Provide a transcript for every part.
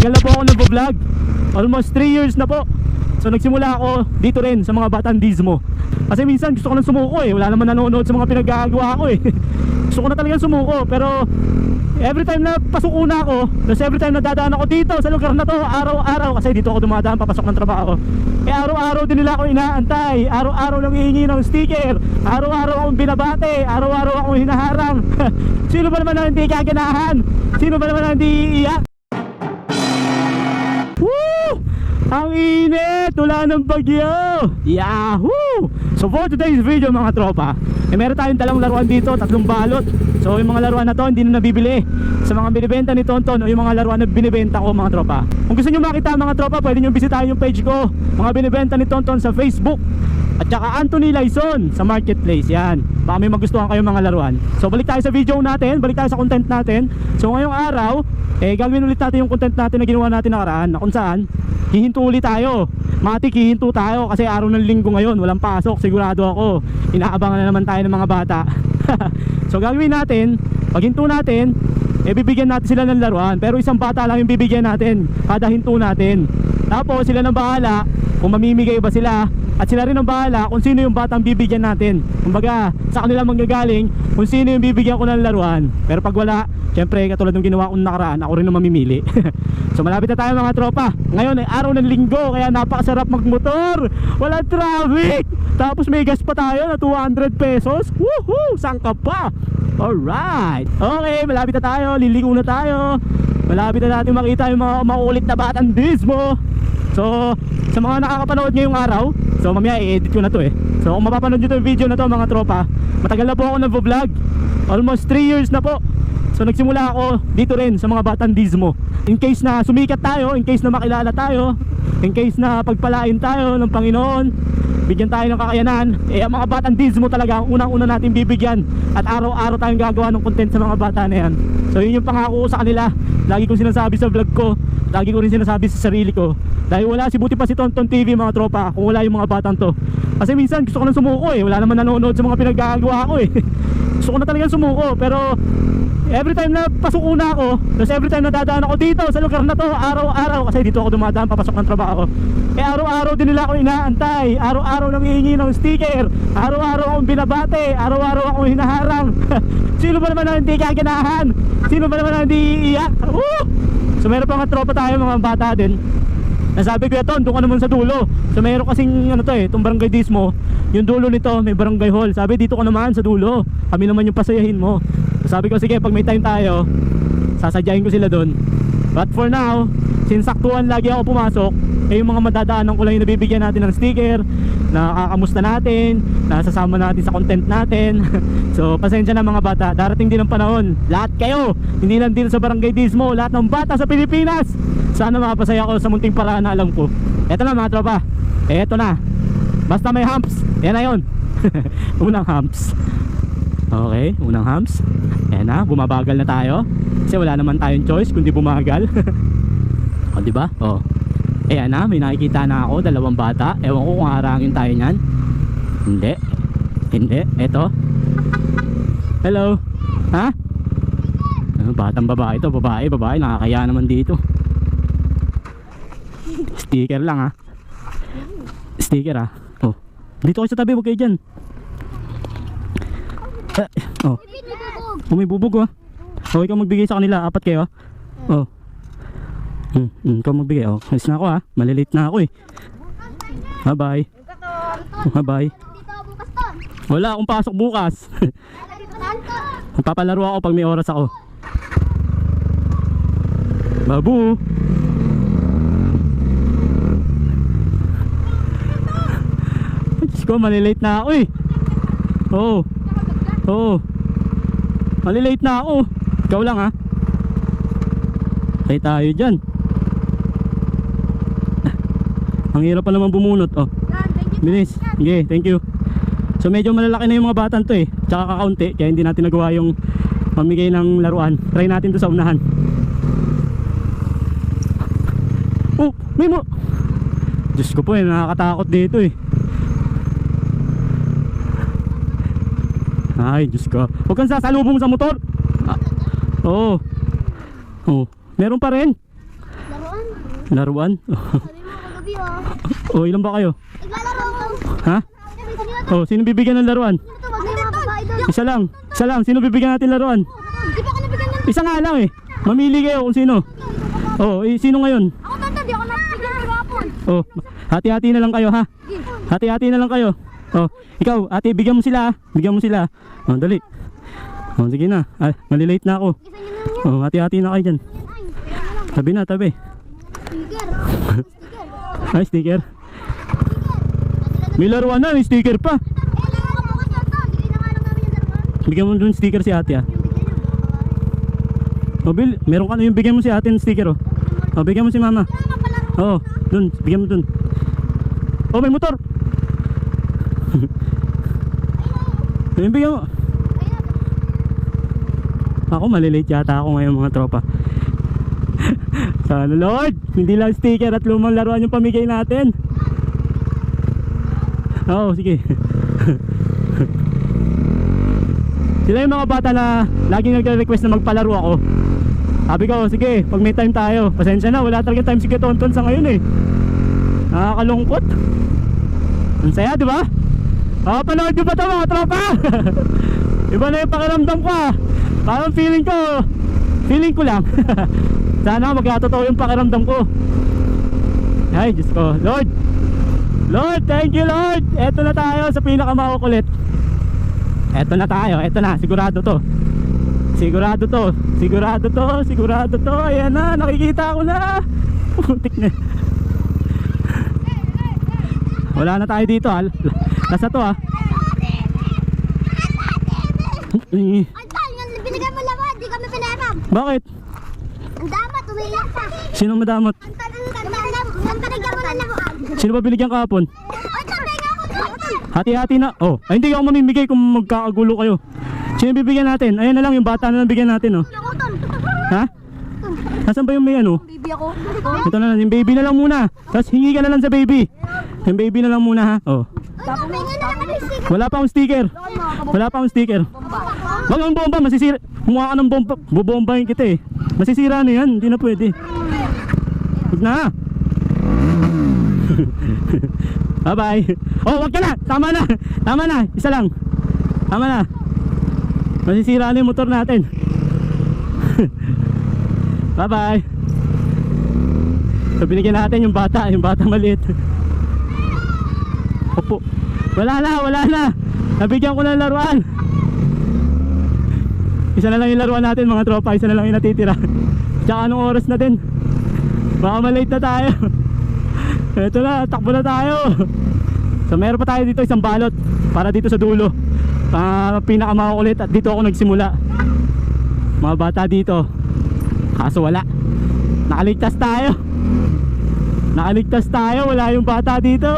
Matagal na po ako nagvo-vlog. Almost 3 years na po. So nagsimula ako dito rin sa mga Batandismo. Kasi minsan gusto ko nang sumuko eh. Wala naman nanonood sa mga pinagagawa ko eh. Gusto ko na talagang sumuko. Pero every time na pasuko na ako, tapos every time na dadaan ako dito sa lugar na to, araw-araw, kasi dito ako dumadaan papasok ng trabaho, eh araw-araw din nila ako inaantay. Araw-araw lang hihingi ng sticker. Araw-araw akong binabate. Araw-araw akong hinaharang. Sino ba naman na hindi kaganahan? Sino ba naman na hindi iiyak? Woo! Ang init! Wala ng bagyo! Yahoo! So for today's video mga tropa, meron tayong dalang laruan dito, 3 balot. So yung mga laruan na to hindi na nabibili sa mga binibenta ni Tonton o yung mga laruan na binibenta ko mga tropa. Kung gusto nyo makita mga tropa, pwede nyo bisitahin yung page ko, mga binibenta ni Tonton sa Facebook. At saka Anthony Laison sa Marketplace. Yan, baka may magustuhan kayong mga laruan. So balik tayo sa video natin, balik tayo sa content natin. So ngayong araw, gagawin ulit natin yung content natin na ginawa natin nakaraan, na kung saan hihinto ulit tayo. Matik hihinto tayo kasi araw ng linggo ngayon, walang pasok, sigurado ako. Inaabangan na naman tayo ng mga bata. So gagawin natin, pag hinto natin, bibigyan natin sila ng laruan. Pero isang bata lang yung bibigyan natin kada hinto natin. Tapos sila nang bahala kung mamimigay ba sila, at sila rin ang bahala kung sino yung batang bibigyan natin. Kumbaga sa kanila manggagaling kung sino yung bibigyan ko ng laruan. Pero pag wala, syempre katulad ng ginawa kong nakaraan, ako rin ang mamimili. So malapit na tayo mga tropa. Ngayon ay araw ng linggo, kaya napakasarap magmotor. Walang traffic. Tapos may gas pa tayo na 200 pesos. Woohoo! Saan ka pa? Alright. Okay, malapit na tayo. Liligo na tayo. Malapit na natin makita yung mga maulit na Batandismo. So sa mga nakakapanood ngayong araw, so mamaya i-edit ko na to eh. So kung mapapanood nyo yung video na to mga tropa, matagal na po ako nagvo-vlog. Almost 3 years na po. So nagsimula ako dito rin sa mga Batandismo. In case na sumikat tayo, in case na makilala tayo, in case na pagpalain tayo ng Panginoon, bigyan tayo ng kakayanan, ang mga Batandismo talaga ang unang-una natin bibigyan. At araw-araw tayong gagawa ng content sa mga bata na yan. So yun yung pangako ko sa kanila. Lagi kong sinasabi sa vlog ko, lagi ko rin sinasabi sa sarili ko. Dahil wala, buti pa si Tonton TV mga tropa, kung wala yung mga batang to. Kasi minsan gusto ko nang sumuko eh. Wala naman nanonood sa mga pinagagawa ko eh. Gusto ko na talagang sumuko. Pero every time na pasuko na ako, tapos every time na dadaan ako dito sa lugar na to, araw-araw, kasi dito ako dumadaan papasok ng trabaho, araw-araw din nila ako inaantay. Araw-araw lang hihingi ng sticker. Araw-araw akong binabate. Araw-araw akong hinaharang. Sino ba naman na hindi kaganahan? Sino ba naman na hindi iiyak? So meron pa mga tropa tayo, mga bata din. Nasabi ko ito, doon ka naman sa dulo. So meron kasing ano to itong barangay Dismo. Yung dulo nito may barangay hall. Sabi dito ka naman sa dulo, kami naman yung pasayahin mo. So sabi ko sige, pag may time tayo, sasadyain ko sila doon. But for now, since saktuhan lagi ako pumasok, yung mga madadaanan ko lang yung nabibigyan natin ng sticker, nakakamusta natin, nasasama natin sa content natin. So pasensya na mga bata, darating din ang panahon, lahat kayo, hindi lang dito sa barangay Dismo, lahat ng bata sa Pilipinas, sana mapasaya ko sa munting paraan na alam ko. Eto na mga tropa, eto na, basta may humps, yan na yun. Unang humps. Okay, unang humps. Ayan na, bumabagal na tayo kasi wala naman tayong choice kundi bumagal. O diba? O ayan na, may nakikita na ako, 2 bata. Ewan ko kung harangin tayo nyan. Hindi. Hindi, eto. Hello. Ha? Batang babae to, babae, nakakaya naman dito. Sticker lang ha. Sticker ha. Oh. Dito kayo sa tabi, huwag kayo dyan. Oh. May bubog oh. Oh, ikaw magbigay sa kanila, 4 kayo. Oh. Ikaw magbigay oh. Alis na ako ha. Malilate na ako eh. Bye bye. Bye bye. Wala akong pasok bukas. Magpapalaro ako pag may oras ako. Babu. Diyos ko, malilate na ako eh. Oo. Oo. Malilate na ako. Ikaw lang ha. Tay tayo dyan. Ang hirap pa naman bumunot oh. Bilis. Sige, thank you. So medyo malalaki na yung mga batang to eh. Tsaka kakaunti, kaya hindi natin nagawa yung mamigay ng laruan. Try natin to sa unahan. Oh, may mo. Diyos ko po eh, nakakatakot dito eh. Ay, Diyos ko. Huwag kang sasalubong sa motor. Oo. Oh, meron pa rin. Laruan? Laruan? Sabi mo kagabi Oh, ilan ba kayo? Naglalaro ako. Ha? Oh, sino bibigyan ng laruan? Sino to? Wag na yung mga babae doon. Isa lang. Isa lang. Sino bibigyan natin laruan? Di pa ako nabigyan ng... Isa nga lang eh. Mamili kayo kung sino. Oh, sino ngayon? Ako tanda, di ako nabigyan ng kapon. Oh, hati-hati na lang kayo ha. Hati-hati na lang kayo. Oh, ikaw, ate, bigyan mo sila. Bigyan mo sila. Oh, dali. Oh, sige na. Ay, malilate na ako. Isa nyo lang yan. Oh, hati-hati na kayo dyan. Tabi na, tabi. Sticker. Ay, sticker. May laruan na, may sticker pa. Lang ako bukas na to. Hindi na nga lang namin yung daruan. Bigyan mo dun sticker si ate ah. Yung bigyan nyo. Oh, Bill, meron ka na yung bigyan mo si ate ng sticker oh. Oh, bigyan mo si mama. Kaya nga pala. Oo, dun, bigyan mo dun. Oh, may motor. Ayun, bigyan mo. Ako, malilate yata ako ngayon mga tropa. Sana Lord, hindi lang sticker at lumang laruan yung pamigay natin. Oo, sige. Sila yung mga bata na laging nagre-request na magpalaro ako. Sabi ko, sige, pag may time tayo. Pasensya na, wala talaga time si Tonton sa ngayon eh. Nakakalungkot. Ang saya, di ba? Panood nyo ba ito mga tropa? Iba na yung pakiramdam ko ah. Parang feeling ko lang. Sana magkatotoo yung pakiramdam ko. Ay, Diyos ko. Lord, thank you Lord. Eto na tayo sa pinakamakukulit. Eto na tayo, eto na, sigurado to. Sigurado to. Ayan na, nakikita ko na. Putik na. Wala na tayo dito ah. Nasa to ah. Ay, tal, yung binigay mo laban, di kami pinaram. Bakit? Ang damat, umiiyak pa. Sino madamot? Ang binigyan mo na laban. Sino ba binigyan kahapon? Ay, sabay nga ako doon. Hati-hati na. Oh, ay hindi ako mamimigay kung magkakagulo kayo. Sino bibigyan natin? Ayan na lang yung bata na lang bigyan natin oh. Ako, ton. Ha? Nasaan ba yung may ano? Baby ako. Ito na lang, yung baby na lang muna. Tapos hingi ka na lang sa baby. Yung baby na lang muna ha. Oh. Tapos may nga na naman yung sticker. Wala pa akong sticker. Wala pa akong sticker. Wag ang bomba, masisira. Kumuha ka ng bomba, bubombahin kita eh. Masisira na yan, hindi na pwede. Huwag na. Bye bye. Oh, wag ka na. Tama na. Isa lang. Tama na. Masisira na yung motor natin. Bye bye. So binigyan natin yung bata maliit. Opo. Wala na. Nabigyan ko ng laruan. Isa na lang yung laruan natin mga tropa. Isa na lang yung natitira. Tsaka anong oras na din? Baka malate na tayo. Eto na, takbo na tayo. So meron pa tayo dito isang balot para dito sa dulo. Pinakamakukulit at dito ako nagsimula. Mga bata dito. Kaso wala. Nakaligtas tayo. Wala yung bata dito.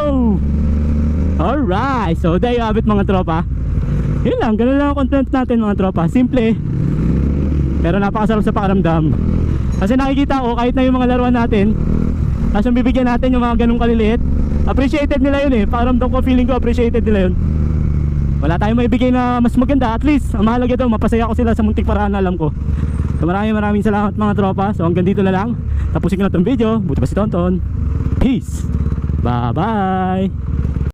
Alright, so there you have it mga tropa. Yun lang, ganun lang ang content natin mga tropa. Simple, pero napakasarap sa pakiramdam. Kasi nakikita ko kahit na yung mga laruan natin, tapos yung bibigyan natin yung mga ganung kaliliit, appreciated nila yun eh. Pakiramdam ko, feeling ko appreciated nila yun. Wala tayong maibigay na mas maganda. At least, ang mahalaga daw, mapasaya ko sila sa muntik paraan na alam ko. So maraming salamat mga tropa. So hanggang dito na lang. Tapusin ko na itong video. Buti pa si Tonton. Peace. Bye bye.